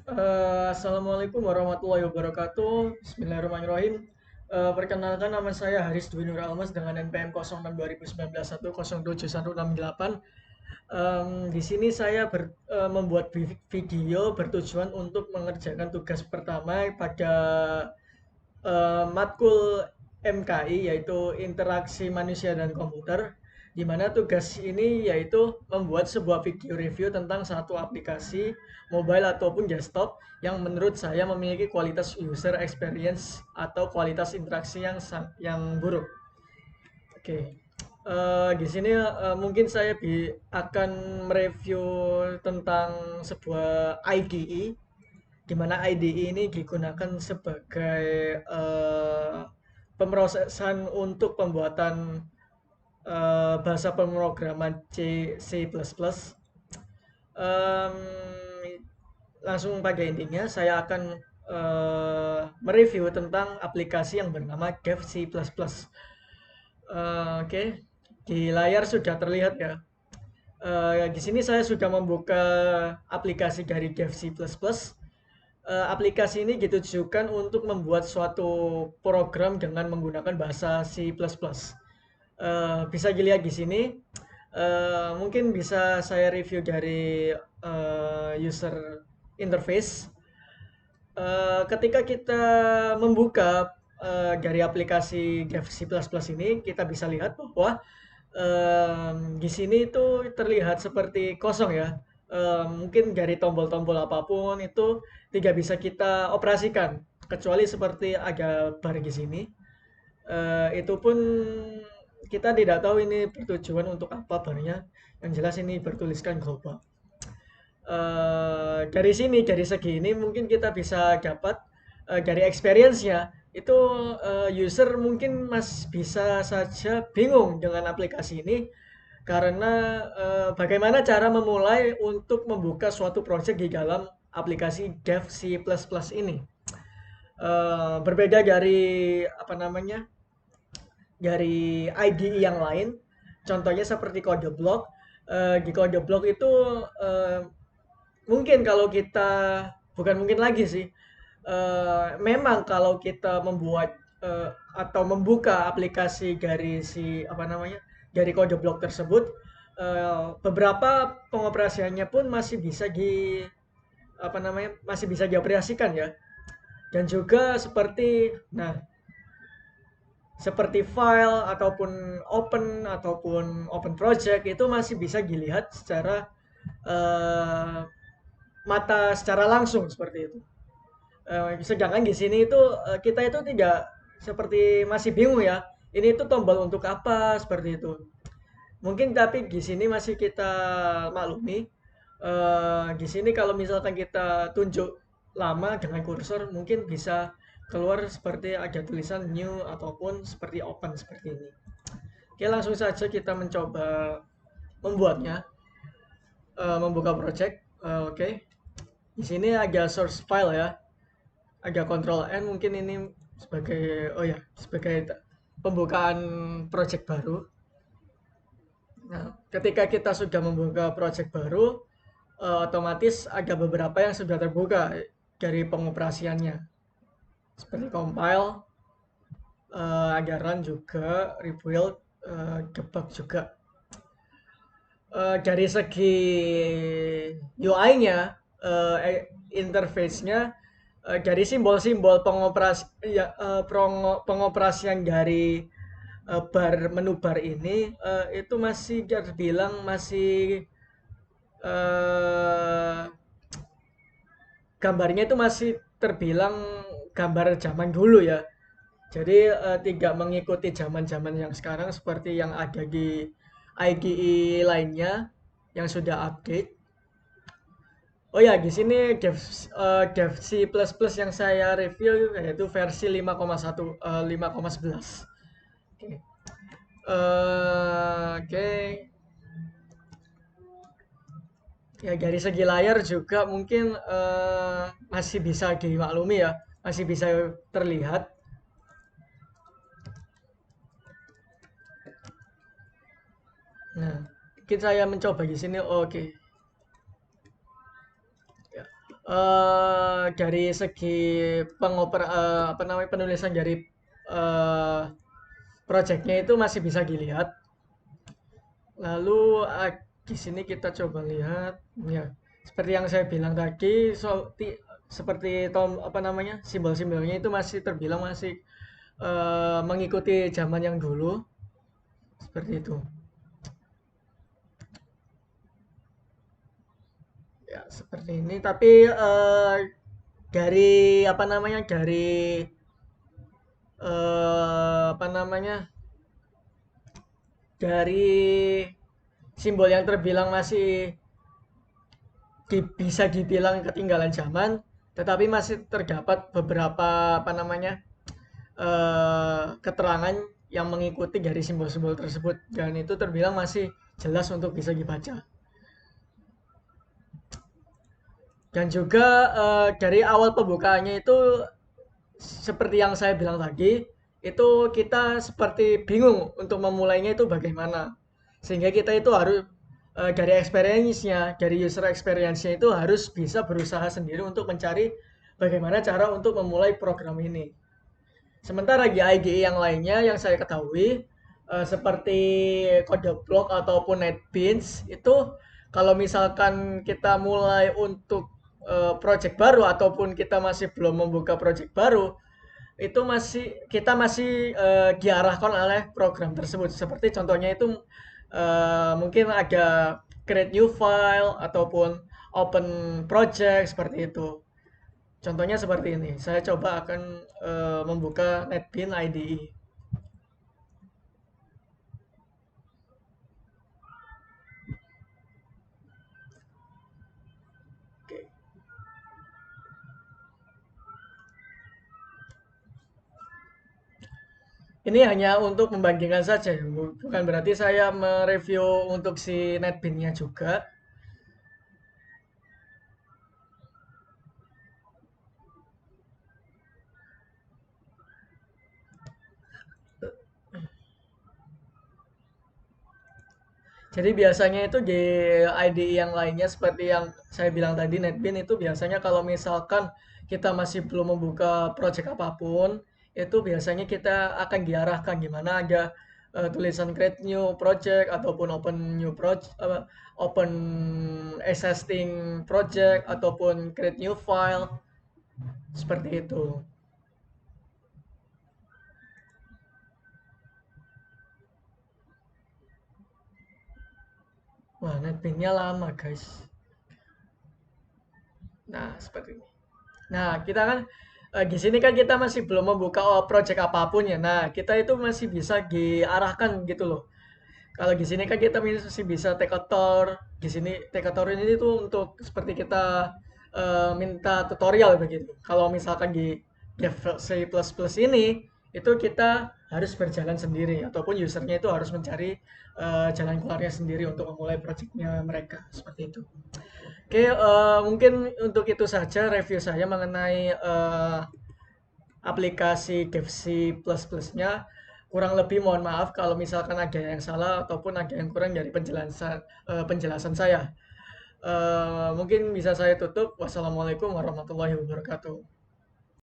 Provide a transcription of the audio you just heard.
Assalamualaikum warahmatullahi wabarakatuh. Bismillahirrahmanirrahim. Perkenalkan nama saya Haris Dwi Nur Almas dengan NPM 06/2019 107 168. Di sini saya membuat video bertujuan untuk mengerjakan tugas pertama pada matkul MKI, yaitu interaksi manusia dan komputer, di mana tugas ini yaitu membuat sebuah video review tentang satu aplikasi mobile ataupun desktop yang menurut saya memiliki kualitas user experience atau kualitas interaksi yang buruk. Oke. Di sini mungkin saya akan mereview tentang sebuah IDE, di mana IDE ini digunakan sebagai pemrosesan untuk pembuatan bahasa pemrograman C++. Em, Langsung pada intinya, saya akan mereview tentang aplikasi yang bernama Dev C++. Oke, di layar sudah terlihat ya. Di sini saya sudah membuka aplikasi dari Dev C++. Aplikasi ini ditujukan untuk membuat suatu program dengan menggunakan bahasa C++. Bisa dilihat di sini. Mungkin bisa saya review dari user interface. Ketika kita membuka dari aplikasi Dev C++ ini, kita bisa lihat bahwa di sini itu terlihat seperti kosong ya. Mungkin dari tombol-tombol apapun itu tidak bisa kita operasikan, kecuali seperti ada bar di sini. Itu pun kita tidak tahu ini bertujuan untuk apa barnya. Yang jelas ini bertuliskan global. Dari sini, dari segi ini mungkin kita bisa dapat dari experience-nya itu user mungkin bisa saja bingung dengan aplikasi ini karena bagaimana cara memulai untuk membuka suatu project di dalam aplikasi Dev C++ ini. Berbeda dari apa namanya, dari IDE yang lain, contohnya seperti kode blok. Di kode blok itu eh, mungkin kalau kita, bukan mungkin lagi sih, memang kalau kita membuat atau membuka aplikasi dari si apa namanya, dari kode blok tersebut, beberapa pengoperasiannya pun masih bisa apa namanya, masih bisa dioperasikan ya. Dan juga seperti file ataupun open project itu masih bisa dilihat secara eh, mata secara langsung seperti itu. Sedangkan di sini itu kita itu tidak seperti masih bingung ya. Ini itu tombol untuk apa seperti itu. Mungkin tapi di sini masih kita maklumi. Di sini kalau misalkan kita tunjuk lama dengan kursor mungkin bisa keluar seperti ada tulisan new ataupun seperti open seperti ini. Oke, langsung saja kita mencoba membuatnya, membuka project. Oke. Di sini ada source file ya. Ada Ctrl N, mungkin ini sebagai pembukaan project baru. Nah, ketika kita sudah membuka project baru, otomatis ada beberapa yang sudah terbuka dari pengoperasiannya, seperti compile, ada run juga, rebuild, debug juga. Dari segi UI-nya, interface-nya, dari simbol-simbol pengoperasian dari menu bar ini itu masih terbilang masih eh, gambarnya itu masih terbilang gambar zaman dulu ya. Jadi tidak mengikuti zaman-zaman yang sekarang seperti yang ada di IDE lainnya yang sudah update. Oh ya, di sini Dev C++ yang saya review yaitu versi 5,1 5,11. Oke. Oke. Ya dari segi layar juga mungkin masih bisa dimaklumi ya, masih bisa terlihat. Nah, mungkin saya mencoba di sini. Oke. Ya. Dari segi apa namanya, penulisan dari, eee, projeknya itu masih bisa dilihat. Lalu, di sini kita coba lihat, ya, seperti yang saya bilang tadi, seperti apa namanya, simbol-simbolnya itu masih terbilang masih, mengikuti zaman yang dulu, seperti itu. Ya, seperti ini. Tapi, dari apa namanya, apa namanya, dari simbol yang terbilang masih bisa dibilang ketinggalan zaman, tetapi masih terdapat beberapa apa namanya, keterangan yang mengikuti dari simbol-simbol tersebut dan itu terbilang masih jelas untuk bisa dibaca. Dan juga dari awal pembukaannya itu seperti yang saya bilang tadi, itu kita seperti bingung untuk memulainya itu bagaimana. Sehingga kita itu harus dari experience-nya, dari user experience-nya itu harus bisa berusaha sendiri untuk mencari bagaimana cara untuk memulai program ini. Sementara di IDE yang lainnya yang saya ketahui seperti CodeBlock ataupun NetBeans itu kalau misalkan kita mulai untuk project baru ataupun kita masih belum membuka project baru itu kita masih diarahkan oleh program tersebut. Seperti contohnya itu mungkin ada create new file ataupun open project seperti itu. Contohnya seperti ini. Saya coba akan membuka NetBeans IDE. Oke. Ini hanya untuk membandingkan saja, ya. Bukan berarti saya mereview untuk si NetBeans-nya juga. Jadi biasanya itu di IDE yang lainnya seperti yang saya bilang tadi NetBeans itu biasanya kalau misalkan kita masih belum membuka project apapun, itu biasanya kita akan diarahkan gimana ada tulisan create new project ataupun open new project, open existing project ataupun create new file seperti itu. Wah, NetBeans-nya lama, guys. Nah, seperti ini. Nah, kita kan di sini kan kita masih belum membuka project apapun ya. Nah, kita itu masih bisa diarahkan gitu loh. Kalau di sini kan kita masih bisa take a tour. Di sini take a tour ini tuh untuk seperti kita minta tutorial begitu. Kalau misalkan di Dev C++ ini itu kita harus berjalan sendiri ataupun usernya itu harus mencari jalan keluarnya sendiri untuk memulai projectnya mereka seperti itu. Oke, mungkin untuk itu saja review saya mengenai aplikasi DevC++-nya. Kurang lebih mohon maaf kalau misalkan ada yang salah ataupun ada yang kurang dari penjelasan saya. Mungkin bisa saya tutup. Wassalamualaikum warahmatullahi wabarakatuh.